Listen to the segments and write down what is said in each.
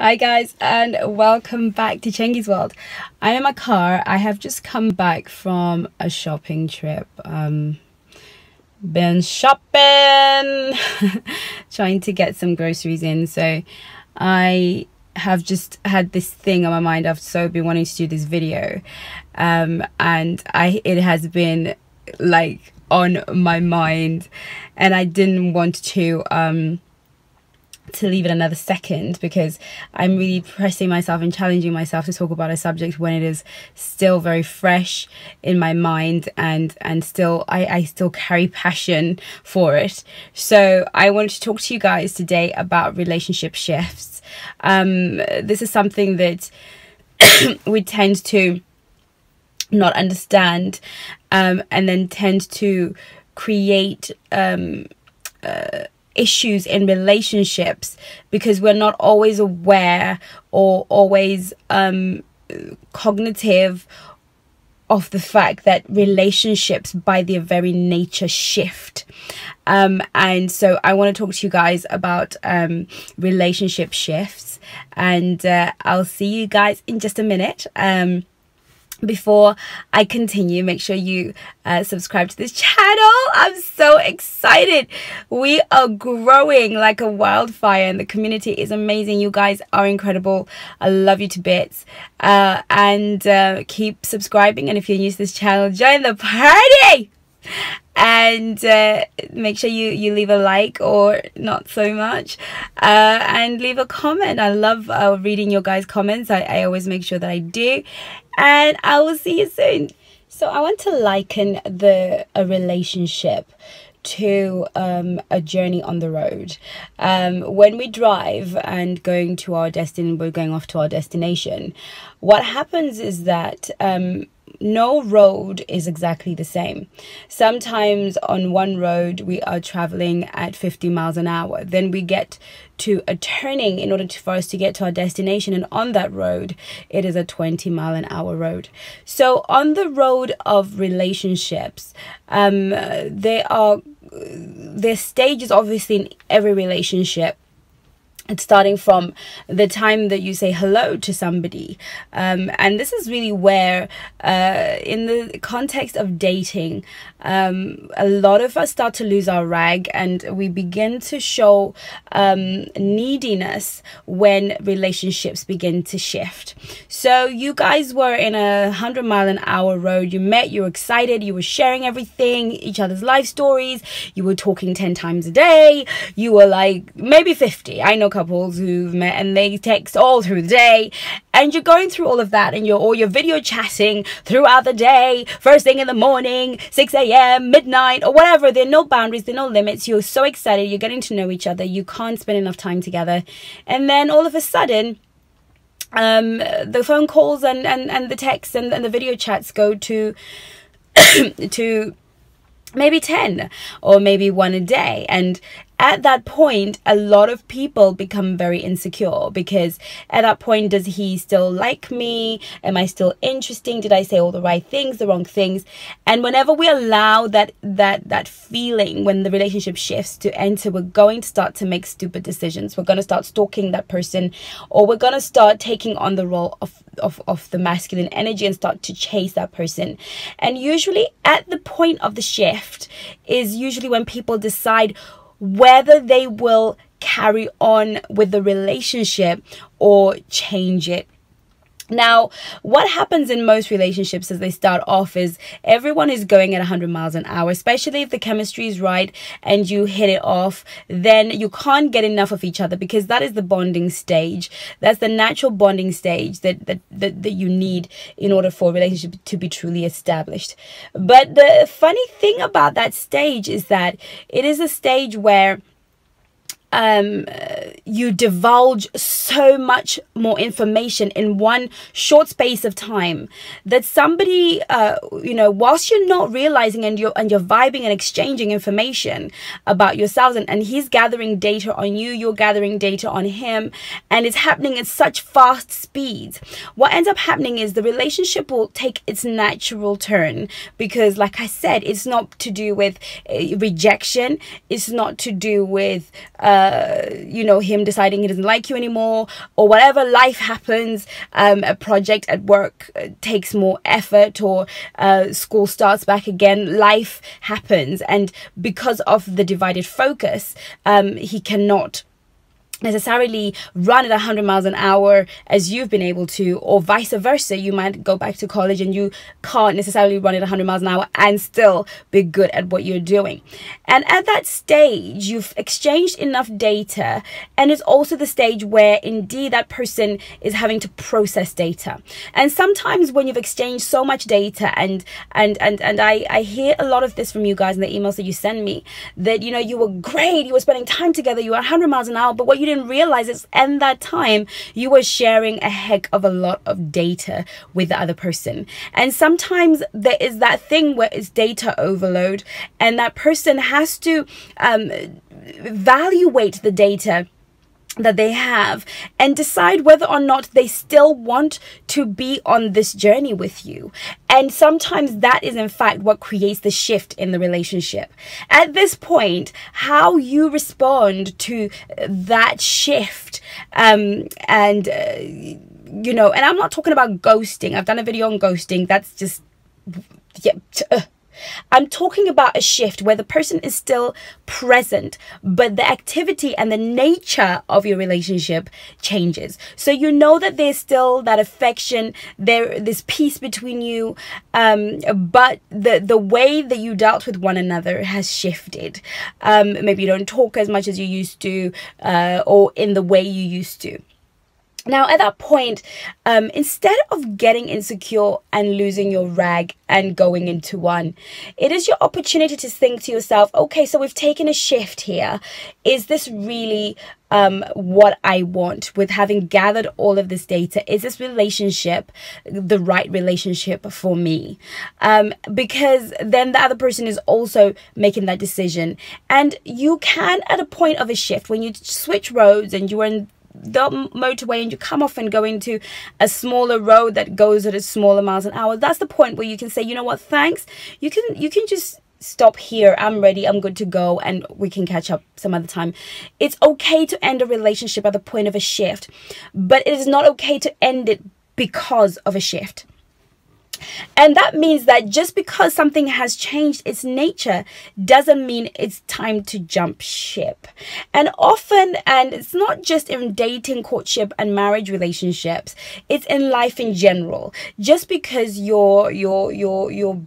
Hi guys, and welcome back to Chengi's World. I'm in my car. I have just come back from a shopping trip. Been shopping trying to get some groceries in. So I have just had this thing on my mind. I've so been wanting to do this video, and it has been like on my mind, and I didn't want to leave it another second, because I'm really pressing myself and challenging myself to talk about a subject when it is still very fresh in my mind, and still I still carry passion for it. So I wanted to talk to you guys today about relationship shifts. This is something that we tend to not understand, and then tend to create issues in relationships because we're not always aware or always cognitive of the fact that relationships by their very nature shift. And so I want to talk to you guys about relationship shifts, and I'll see you guys in just a minute. Before I continue, make sure you subscribe to this channel. I'm so excited. We are growing like a wildfire and the community is amazing. You guys are incredible. I love you to bits. And keep subscribing. And if you're new to this channel, join the party. And make sure you leave a like, or not so much, and leave a comment. I love reading your guys' comments. I always make sure that I do, and I will see you soon. So I want to liken a relationship to a journey on the road. When we drive and we're going off to our destination, what happens is that no road is exactly the same. Sometimes on one road we are traveling at 50 miles an hour. Then we get to a turning in order for us to get to our destination, and on that road it is a 20-mile-an-hour road. So on the road of relationships, there's stages obviously in every relationship. It's starting from the time that you say hello to somebody. And this is really where, in the context of dating, a lot of us start to lose our rag, and we begin to show neediness when relationships begin to shift. So you guys were in a 100-mile-an-hour road. You met, you were excited, you were sharing everything, each other's life stories. You were talking 10 times a day. You were like maybe 50. I know couples who've met and they text all through the day, and you're going through all of that, and you're video chatting throughout the day, first thing in the morning, 6 a.m, midnight, or whatever. There are no boundaries, there are no limits. You're so excited, you're getting to know each other, you can't spend enough time together, and then all of a sudden the phone calls and the texts and the video chats go to to maybe 10 or maybe one a day. And at that point, a lot of people become very insecure, because at that point, does he still like me? Am I still interesting? Did I say all the right things, the wrong things? And whenever we allow that feeling, when the relationship shifts, to enter, we're going to start to make stupid decisions. We're going to start stalking that person, or we're going to start taking on the role of the masculine energy and start to chase that person. And usually at the point of the shift is usually when people decide whether they will carry on with the relationship or change it. Now, what happens in most relationships as they start off is everyone is going at 100 miles an hour, especially if the chemistry is right and you hit it off. Then you can't get enough of each other, because that is the bonding stage. That's the natural bonding stage that you need in order for a relationship to be truly established. But the funny thing about that stage is that it is a stage where you divulge so much more information in one short space of time that somebody, whilst you're not realizing, and you're vibing and exchanging information about yourselves, and he's gathering data on you, you're gathering data on him, and it's happening at such fast speeds. What ends up happening is the relationship will take its natural turn, because like I said, it's not to do with rejection, it's not to do with you know, him deciding he doesn't like you anymore, or whatever, life happens, a project at work takes more effort, or school starts back again, life happens, and because of the divided focus, he cannot necessarily run at 100 miles an hour as you've been able to, or vice versa. You might go back to college and you can't necessarily run at 100 miles an hour and still be good at what you're doing. And at that stage, you've exchanged enough data, and it's also the stage where indeed that person is having to process data. And sometimes when you've exchanged so much data, and I hear a lot of this from you guys in the emails that you send me, that, you know, you were great, you were spending time together, you were 100 miles an hour, but what you didn't realize is in that time you were sharing a heck of a lot of data with the other person. And sometimes there is that thing where it's data overload, and that person has to evaluate the data that they have and decide whether or not they still want to be on this journey with you. And sometimes that is in fact what creates the shift in the relationship. At this point, how you respond to that shift, you know, and I'm not talking about ghosting. I've done a video on ghosting. That's just, yeah, I'm talking about a shift where the person is still present, but the activity and the nature of your relationship changes. So you know that there's still that affection, this peace between you, but the way that you dealt with one another has shifted. Maybe you don't talk as much as you used to, or in the way you used to. Now, at that point, instead of getting insecure and losing your rag and going into one, it is your opportunity to think to yourself, okay, so we've taken a shift here. Is this really what I want with having gathered all of this data? Is this relationship the right relationship for me? Because then the other person is also making that decision. And you can, at a point of a shift, when you switch roads and you are in the motorway and you come off and go into a smaller road that goes at a smaller miles an hour, that's the point where you can say, you know what, thanks, you can just stop here, I'm ready, I'm good to go, and we can catch up some other time. It's okay to end a relationship at the point of a shift, but it is not okay to end it because of a shift. And that means that just because something has changed its nature doesn't mean it's time to jump ship. And often, and it's not just in dating, courtship, and marriage relationships, it's in life in general. Just because your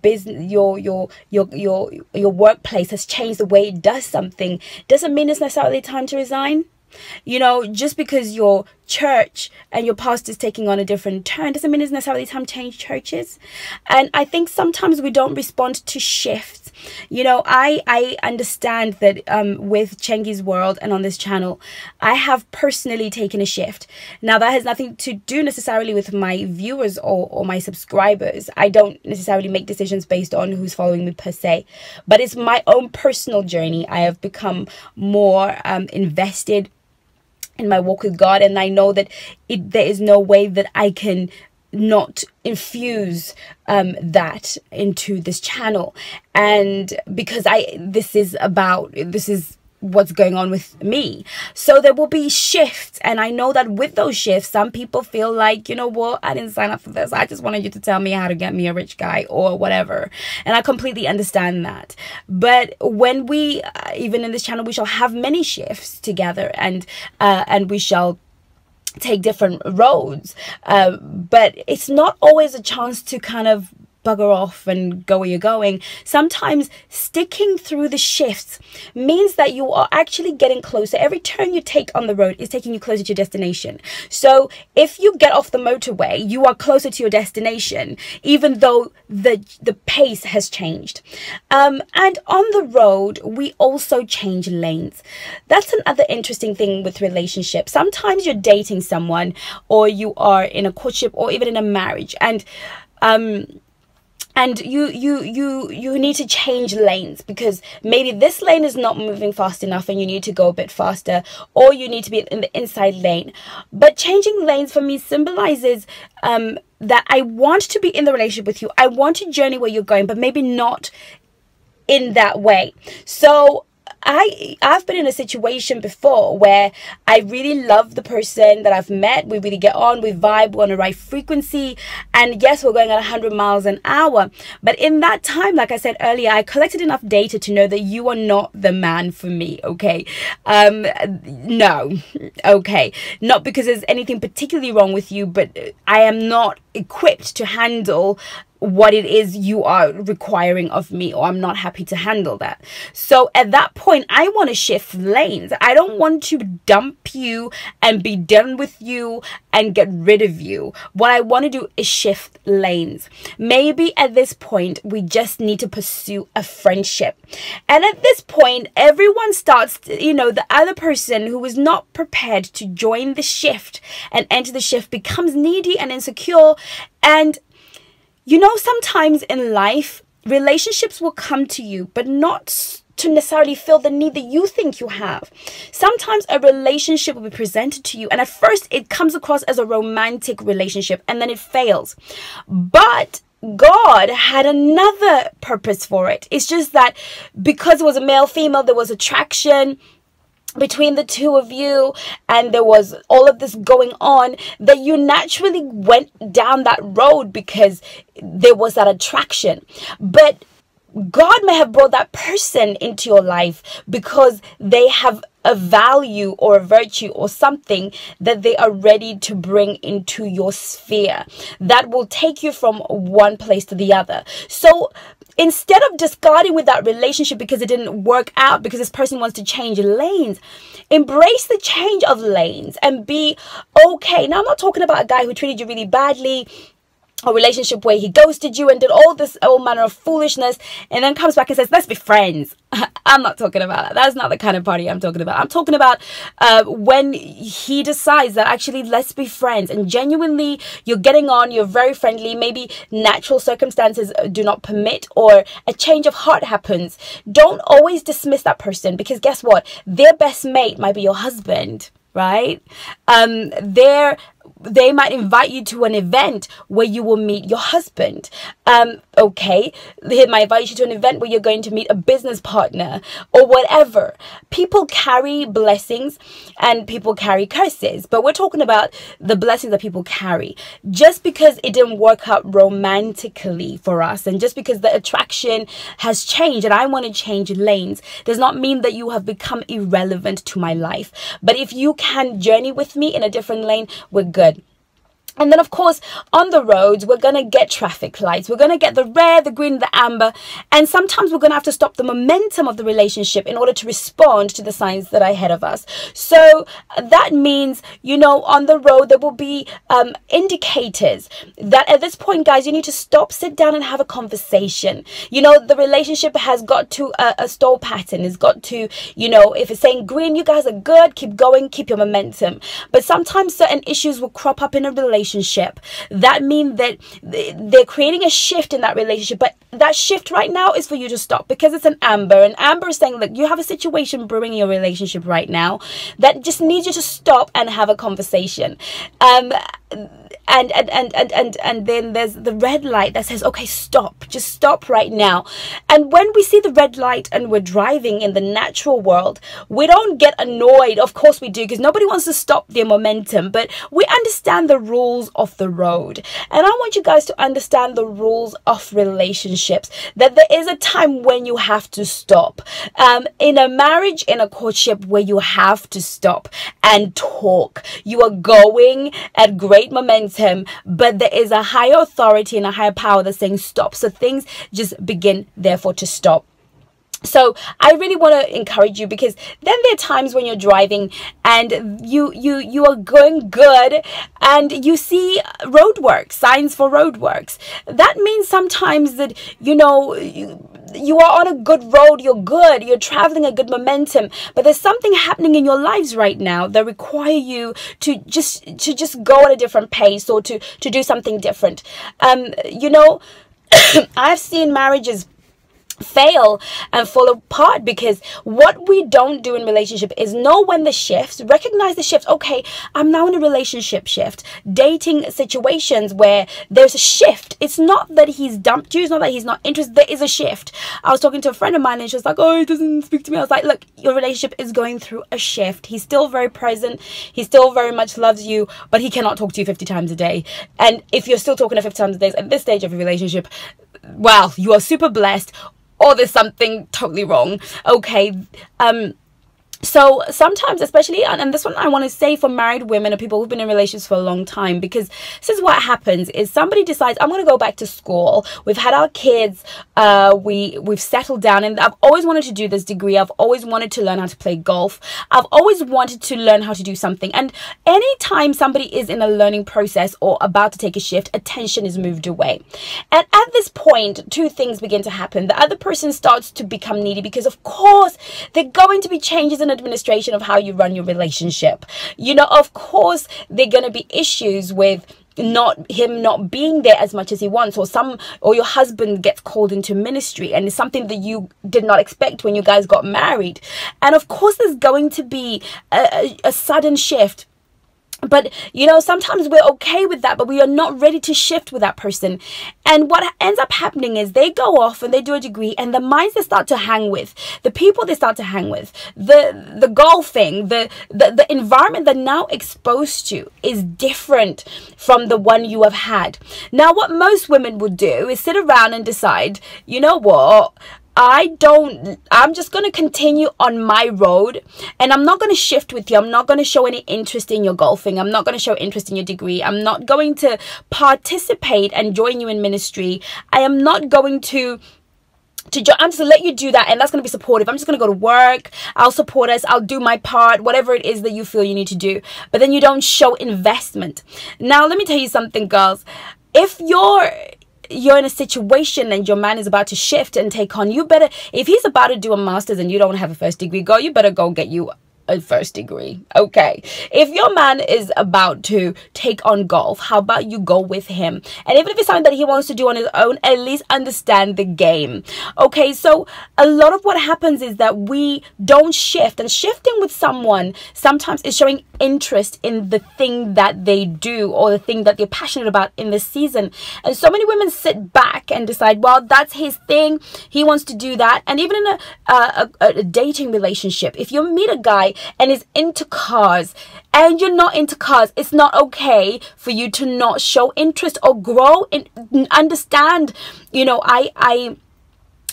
business, your workplace has changed the way it does something doesn't mean it's necessarily time to resign. You know, just because your church and your pastor is taking on a different turn doesn't mean it's necessarily time to change churches. And I think sometimes we don't respond to shifts. You know, I understand that with Chengi's World and on this channel, I have personally taken a shift. Now, that has nothing to do necessarily with my viewers or my subscribers. I don't necessarily make decisions based on who's following me per se, but it's my own personal journey. I have become more invested in my walk with God, and I know that there is no way that I can not infuse that into this channel. And because this is what's going on with me, so there will be shifts. And I know that with those shifts, some people feel like, you know what, I didn't sign up for this, I just wanted you to tell me how to get me a rich guy or whatever. And I completely understand that. But when we even in this channel, we shall have many shifts together, and we shall take different roads, but it's not always a chance to kind of bugger off and go where you're going. Sometimes sticking through the shifts means that you are actually getting closer. Every turn you take on the road is taking you closer to your destination. So if you get off the motorway, you are closer to your destination, even though the pace has changed. And on the road, we also change lanes. That's another interesting thing with relationships. Sometimes you're dating someone, or you are in a courtship, or even in a marriage, and you need to change lanes because maybe this lane is not moving fast enough and you need to go a bit faster, or you need to be in the inside lane. But changing lanes for me symbolizes that I want to be in the relationship with you. I want to journey where you're going, but maybe not in that way. So I've been in a situation before where I really love the person that I've met. We really get on, we vibe, we're on the right frequency, and yes, we're going at 100 miles an hour. But in that time, like I said earlier, I collected enough data to know that you are not the man for me. Okay, no, okay, not because there's anything particularly wrong with you, but I am not equipped to handle what it is you are requiring of me, or I'm not happy to handle that. So at that point, I want to shift lanes. I don't want to dump you and be done with you and get rid of you. What I want to do is shift lanes. Maybe at this point, we just need to pursue a friendship. And at this point, everyone starts, the other person who is not prepared to join the shift and enter the shift becomes needy and insecure. And sometimes in life, relationships will come to you, but not to necessarily fill the need that you think you have. Sometimes a relationship will be presented to you, and at first it comes across as a romantic relationship, and then it fails. But God had another purpose for it. It's just that because it was a male-female, there was attraction between the two of you, and there was all of this going on, that you naturally went down that road because there was that attraction. But God may have brought that person into your life because they have a value or a virtue or something that they are ready to bring into your sphere that will take you from one place to the other. So instead of discarding with that relationship because it didn't work out, because this person wants to change lanes, embrace the change of lanes and be okay. Now, I'm not talking about a guy who treated you really badly, a relationship where he ghosted you and did all manner of foolishness and then comes back and says, let's be friends. I'm not talking about that. That's not the kind of party I'm talking about. I'm talking about when he decides that actually let's be friends, and genuinely you're getting on, you're very friendly, maybe natural circumstances do not permit or a change of heart happens. Don't always dismiss that person, because guess what? Their best mate might be your husband, right? They might invite you to an event where you will meet your husband. Okay, they might invite you to an event where you're going to meet a business partner or whatever. People carry blessings and people carry curses, but we're talking about the blessings that people carry. Just because it didn't work out romantically for us, and just because the attraction has changed and I want to change lanes, does not mean that you have become irrelevant to my life. But if you can journey with me in a different lane, we're good. And then, of course, on the roads, we're going to get traffic lights. We're going to get the red, the green, the amber. And sometimes we're going to have to stop the momentum of the relationship in order to respond to the signs that are ahead of us. So that means, on the road, there will be indicators that at this point, guys, you need to stop, sit down and have a conversation. The relationship has got to a stall pattern. It's got to, if it's saying green, you guys are good, keep going, keep your momentum. But sometimes certain issues will crop up in a relationship. That means that they're creating a shift in that relationship, but that shift right now is for you to stop, because it's an amber, and amber is saying, look, you have a situation brewing in your relationship right now that just needs you to stop and have a conversation. And then there's the red light that says, okay, stop, just stop right now. And when we see the red light and we're driving in the natural world, we don't get annoyed. Of course we do, because nobody wants to stop their momentum, but we understand the rules of the road. And I want you guys to understand the rules of relationships, that there is a time when you have to stop. In a marriage, in a courtship, where you have to stop and talk. You are going at great momentum, but there is a higher authority and a higher power that's saying stop. So things just begin, therefore, to stop. So I really want to encourage you, because then there are times when you're driving and you are going good and you see roadworks, signs for roadworks. That means sometimes that, you are on a good road, you're good, you're traveling a good momentum, but there's something happening in your lives right now that require you to just go at a different pace, or to do something different. I've seen marriages fail and fall apart, because what we don't do in relationship is know when the shifts, recognize the shifts. Okay, I'm now in a relationship shift, dating situations where there's a shift. It's not that he's dumped you, it's not that he's not interested, there is a shift. I was talking to a friend of mine and she was like, oh, he doesn't speak to me. I was like, look, your relationship is going through a shift. He's still very present, he still very much loves you, but he cannot talk to you 50 times a day. And if you're still talking to 50 times a day at this stage of your relationship, well, you are super blessed, or there's something totally wrong. Okay. So sometimes, especially, and this one I want to say for married women or people who've been in relationships for a long time, because this is what happens is somebody decides, I'm going to go back to school. We've had our kids. We've settled down, and I've always wanted to do this degree. I've always wanted to learn how to play golf. I've always wanted to learn how to do something. And anytime somebody is in a learning process or about to take a shift, attention is moved away. And at this point, two things begin to happen. The other person starts to become needy, because of course there are going to be changes in administration of how you run your relationship. You know, of course there are going to be issues with him not being there as much as he wants, or your husband gets called into ministry and it's something that you did not expect when you guys got married. And of course there's going to be a sudden shift. But, you know, sometimes we're okay with that, but we are not ready to shift with that person. And what ends up happening is they go off and they do a degree, and the minds they start to hang with, the people they start to hang with, the golfing, the environment they're now exposed to is different from the one you have had. Now, what most women would do is sit around and decide, you know what? I'm just going to continue on my road, and I'm not going to shift with you. I'm not going to show any interest in your golfing. I'm not going to show interest in your degree. I'm not going to participate and join you in ministry. I am not going to I'm just gonna let you do that, and that's gonna be supportive. I'm just gonna go to work. I'll support us. I'll do my part, whatever it is that you feel you need to do. But then you don't show investment. Now, let me tell you something, girls. If you're in a situation and your man is about to shift and take on, you better, if he's about to do a master's and you don't have a first degree, girl, you better go get you a first degree. Okay, if your man is about to take on golf, how about you go with him? And even if it's something that he wants to do on his own, at least understand the game. Okay, so a lot of what happens is that we don't shift, and shifting with someone sometimes is showing interest in the thing that they do or the thing that they're passionate about in this season. And so many women sit back and decide, well, that's his thing, he wants to do that. And even in a dating relationship, if you meet a guy and is into cars and you're not into cars, it's not okay for you to not show interest or grow and understand. You know, I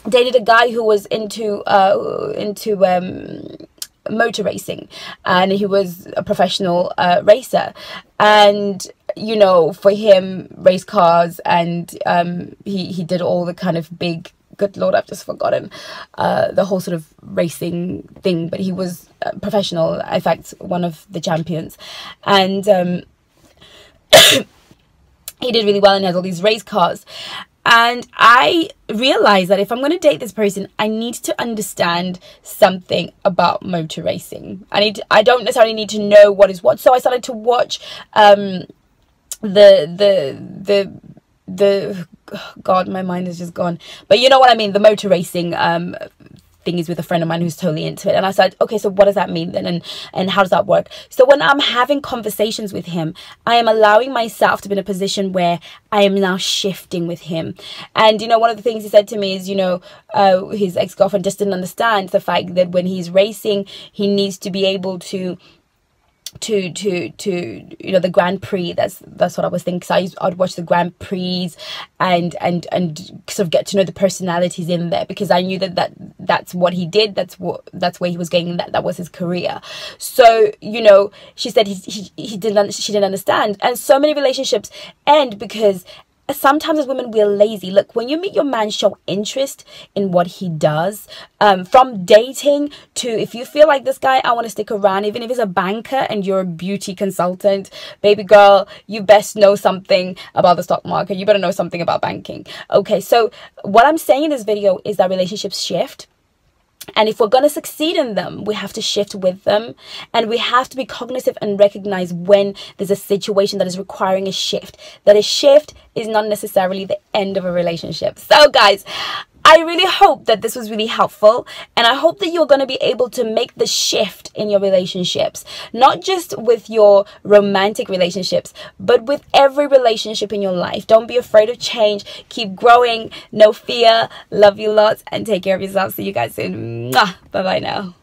dated a guy who was into motor racing, and he was a professional racer, and you know, for him, race cars, and he did all the kind of big, good Lord, I've just forgotten the whole sort of racing thing, but he was professional, in fact one of the champions, and he did really well and had all these race cars. And I realized that if I'm going to date this person, I need to understand something about motor racing. I don't necessarily need to know what is what. So I started to watch God, my mind is just gone. But you know what I mean, the motor racing thingies with a friend of mine who's totally into it. And I said, okay, so what does that mean then, and how does that work? So when I'm having conversations with him, I am allowing myself to be in a position where I am now shifting with him. And you know, one of the things he said to me is, you know, his ex-girlfriend just didn't understand the fact that when he's racing, he needs to be able to you know, the Grand Prix, that's what I was thinking. So I'd watch the Grand Prix and sort of get to know the personalities in there, because I knew that's what he did, that's where he was going, that was his career. So you know, she said she didn't understand. And so many relationships end because sometimes as women, we're lazy. Look, when you meet your man, show interest in what he does. From dating to, if you feel like this guy, I want to stick around, even if he's a banker and you're a beauty consultant, baby girl, you best know something about the stock market. You better know something about banking. Okay, so what I'm saying in this video is that relationships shift. And if we're going to succeed in them, we have to shift with them. And we have to be cognizant and recognize when there's a situation that is requiring a shift. That a shift is not necessarily the end of a relationship. So guys, I really hope that this was really helpful, and I hope that you're going to be able to make the shift in your relationships, not just with your romantic relationships, but with every relationship in your life. Don't be afraid of change. Keep growing. No fear. Love you lots, and take care of yourself. See you guys soon. Bye bye now.